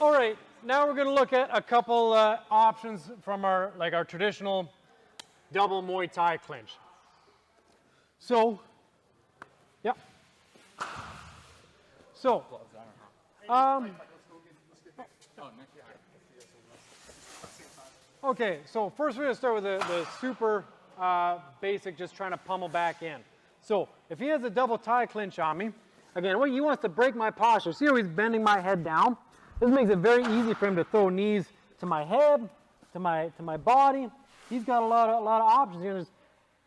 All right, now we're going to look at a couple options from our traditional double Muay Thai clinch. So, yep. So, okay, so first we're going to start with the super basic, just trying to pummel back in. So, if he has a double Thai clinch on me, again, what he wants to break my posture. See how he's bending my head down? This makes it very easy for him to throw knees to my head, to my body. He's got a lot of options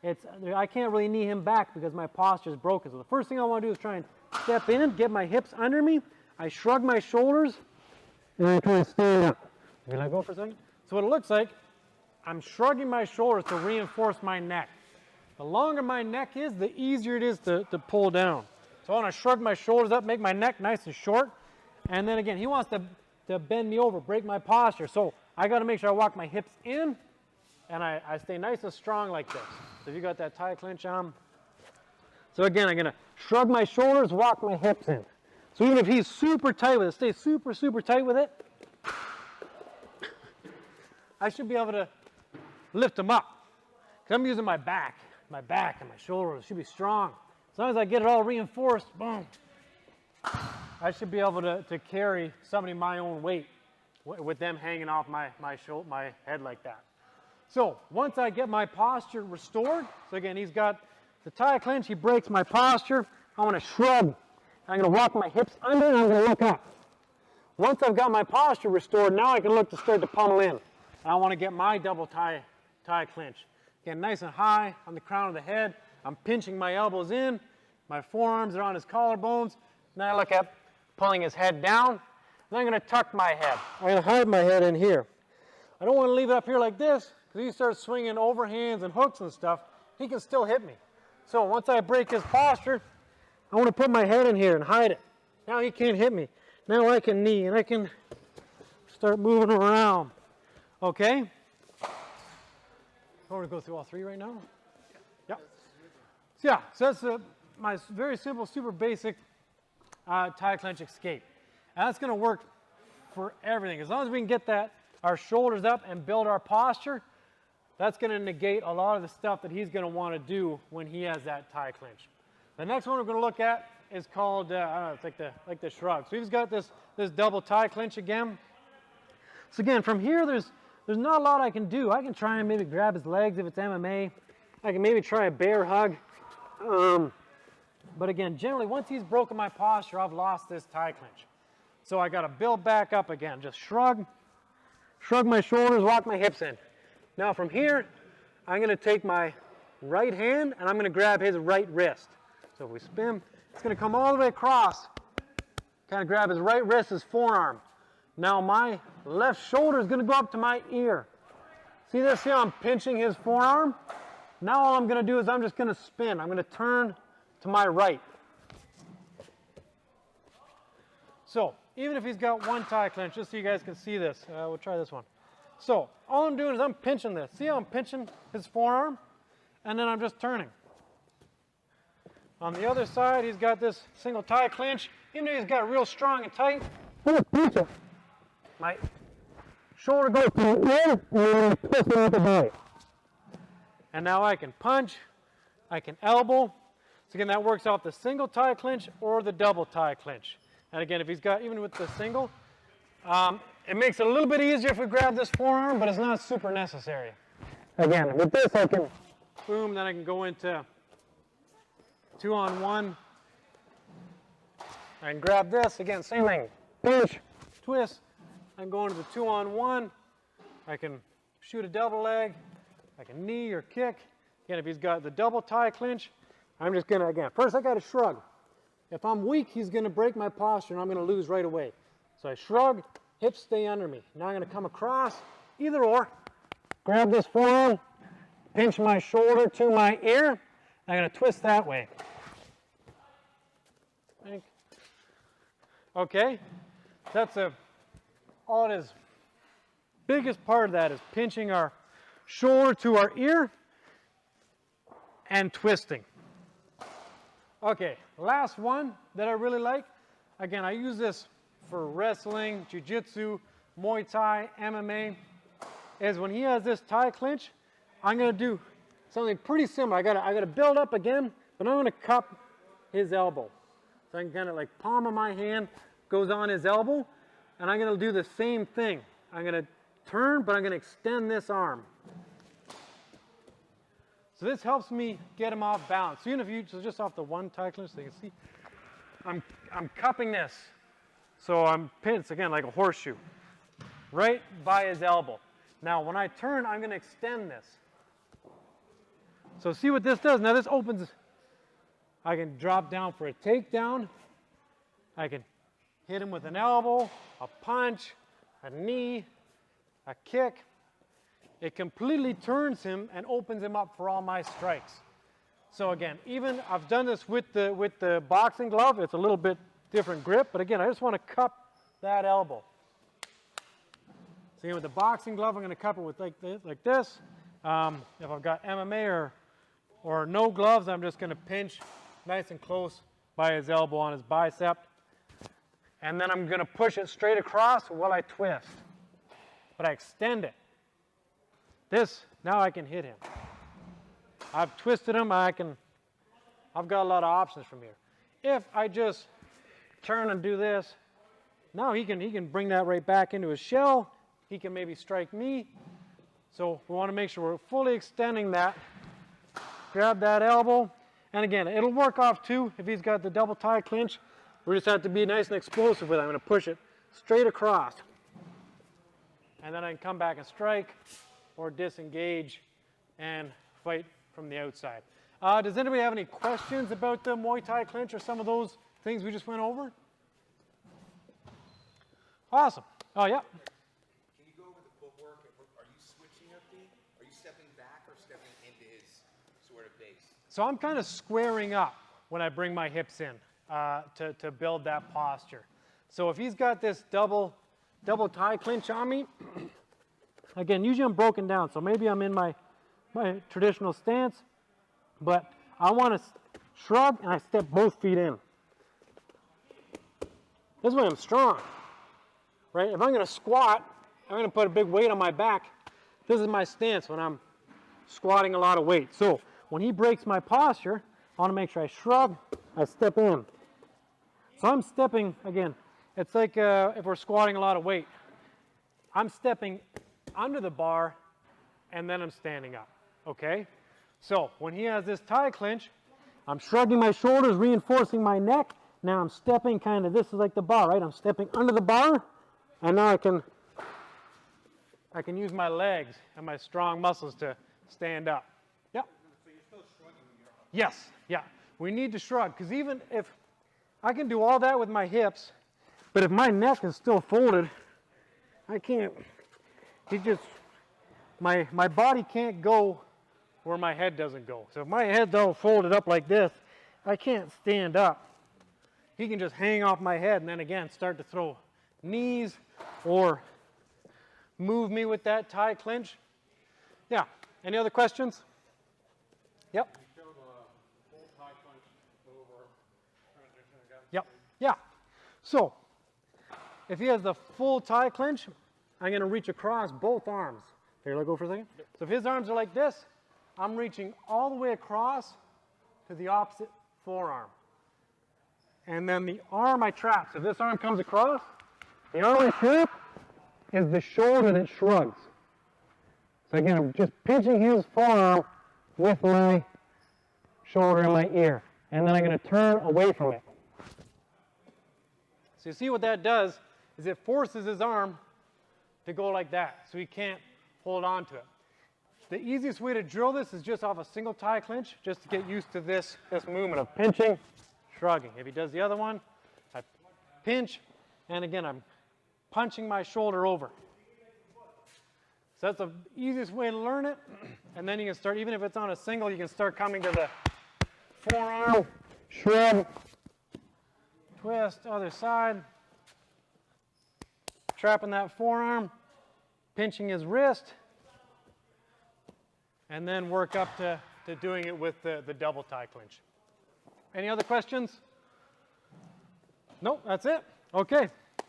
here. I can't really knee him back because my posture is broken. So the first thing I want to do is try and step in, get my hips under me. I shrug my shoulders, and I try and stand up. Can I go for a second? So what it looks like, I'm shrugging my shoulders to reinforce my neck. The longer my neck is, the easier it is to pull down. So I want to shrug my shoulders up, make my neck nice and short. And then again, he wants to bend me over, break my posture. So I got to make sure I walk my hips in, and I stay nice and strong like this. So if you got that Thai clinch on. So again, I'm going to shrug my shoulders, walk my hips in. So even if he's super tight with it, stay super, super tight with it, I should be able to lift him up. Because I'm using my back and my shoulders should be strong. As long as I get it all reinforced, boom, I should be able to carry somebody my own weight with them hanging off my head like that. So once I get my posture restored, so again, he's got the Thai clinch, he breaks my posture, I'm going to shrug. I'm going to walk my hips under and I'm going to look up. Once I've got my posture restored, now I can look to start to pummel in. I want to get my double Thai clinch. Again, nice and high on the crown of the head. I'm pinching my elbows in. My forearms are on his collarbones. Now I look up, pulling his head down. Then I'm going to tuck my head. I'm going to hide my head in here. I don't want to leave it up here like this, because he starts swinging overhands and hooks and stuff. He can still hit me. So once I break his posture, I want to put my head in here and hide it. Now he can't hit me. Now I can knee and I can start moving around. Okay? Want to go through all three right now? Yeah. So that's my very simple, super basic Thai clinch escape. And that's going to work for everything. As long as we can get our shoulders up and build our posture, that's going to negate a lot of the stuff that he's going to want to do when he has that Thai clinch. The next one we're going to look at is called, I don't know, it's like the shrug. So he's got this double Thai clinch again. So again, from here, there's not a lot I can do. I can try and maybe grab his legs if it's MMA. I can maybe try a bear hug. But again, generally, once he's broken my posture, I've lost this Thai clinch. So I got to build back up again. Just shrug my shoulders, walk my hips in. Now from here, I'm going to take my right hand and I'm going to grab his right wrist. So if we spin, it's going to come all the way across. Kind of grab his right wrist, his forearm. Now my left shoulder is going to go up to my ear. See this here? I'm pinching his forearm. Now all I'm going to do is I'm just going to spin. I'm going to turn to my right. So even if he's got one Thai clinch, just so you guys can see this, we'll try this one. So all I'm doing is I'm pinching this. See how I'm pinching his forearm? And then I'm just turning. On the other side, he's got this single Thai clinch. Even though he's got it real strong and tight, I'm going to pinch it. My shoulder goes to the ear, and then I twist it out the body. And now I can punch, I can elbow. So again, that works off the single Thai clinch or the double Thai clinch. And again, if he's got, even with the single, it makes it a little bit easier if we grab this forearm, but it's not super necessary. Again, with this I can, boom, then I can go into 2-on-1. I can grab this, again, same thing, pinch, twist. I can go into the 2-on-1. I can shoot a double leg. I can knee or kick. Again, if he's got the double Thai clinch, I'm just going to, again, first I got to shrug. If I'm weak, he's going to break my posture and I'm going to lose right away. So I shrug, hips stay under me. Now I'm going to come across, either or, grab this forearm, pinch my shoulder to my ear. I'm going to twist that way. Okay, that's all it is. Biggest part of that is pinching our shoulder to our ear and twisting. Okay, last one that I really like. Again, I use this for wrestling, jiu-jitsu, Muay Thai, MMA, is when he has this Thai clinch, I'm going to do something pretty similar. I gotta build up again, but I'm going to cup his elbow. So I can kind of like palm of my hand goes on his elbow, and I'm going to do the same thing. I'm going to turn, but I'm going to extend this arm. So this helps me get him off balance. So even if you, so just off the one Thai clinch, so you can see, I'm cupping this. So I'm pinned, again, like a horseshoe, right by his elbow. Now when I turn, I'm going to extend this. So see what this does. Now this opens, I can drop down for a takedown. I can hit him with an elbow, a punch, a knee, a kick. It completely turns him and opens him up for all my strikes. So again, even I've done this with the boxing glove. It's a little bit different grip, but again, I just want to cup that elbow. So again, with the boxing glove, I'm going to cup it with like this. If I've got MMA or no gloves, I'm just going to pinch nice and close by his elbow on his bicep. And then I'm going to push it straight across while I twist. But I extend it. This, now I can hit him. I've twisted him, I've got a lot of options from here. If I just turn and do this, now he can bring that right back into his shell. He can maybe strike me. So we want to make sure we're fully extending that. Grab that elbow. And again, it'll work off too if he's got the double Thai clinch. We just have to be nice and explosive with it. I'm going to push it straight across. And then I can come back and strike or disengage and fight from the outside. Does anybody have any questions about the Muay Thai clinch or some of those things we just went over? Awesome. Oh, yeah. Can you go over the footwork? Are you switching your feet? Are you stepping back or stepping into his sort of base? So I'm kind of squaring up when I bring my hips in to build that posture. So if he's got this double Thai clinch on me, again, usually I'm broken down, so maybe I'm in my traditional stance, but I want to shrug and I step both feet in. This way I'm strong, right? If I'm going to squat, I'm going to put a big weight on my back. This is my stance when I'm squatting a lot of weight. So when he breaks my posture, I want to make sure I shrug, I step in. So I'm stepping, again, it's like if we're squatting a lot of weight. I'm stepping under the bar and then I'm standing up, okay? So when he has this Thai clinch, I'm shrugging my shoulders, reinforcing my neck. Now I'm stepping kind of, this is like the bar, right? I'm stepping under the bar, and now I can use my legs and my strong muscles to stand up. Yep. So you're still shrugging when you're up. Yes, yeah. We need to shrug, because even if I can do all that with my hips, but if my neck is still folded, I can't, my body can't go where my head doesn't go. So if my head's all folded up like this, I can't stand up. He can just hang off my head and then again start to throw knees or move me with that Thai clinch. Yeah, any other questions? Yep. You showed a full Thai clinch over transition again. Yep, yeah. So if he has the full Thai clinch, I'm going to reach across both arms. Here, let go for a second. So if his arms are like this, I'm reaching all the way across to the opposite forearm. And then the arm I trap. So this arm comes across. The arm I trap is the shoulder that shrugs. So again, I'm just pinching his forearm with my shoulder and my ear. And then I'm going to turn away from it. So you see what that does is it forces his arm to go like that. So he can't hold on to it. The easiest way to drill this is just off a single Thai clinch, just to get used to this movement of pinching, shrugging. If he does the other one, I pinch, and again, I'm punching my shoulder over. So that's the easiest way to learn it. And then you can start, even if it's on a single, you can start coming to the forearm, shrug, twist, other side, trapping that forearm, pinching his wrist, and then work up to doing it with the double Thai clinch. Any other questions? Nope, that's it. Okay.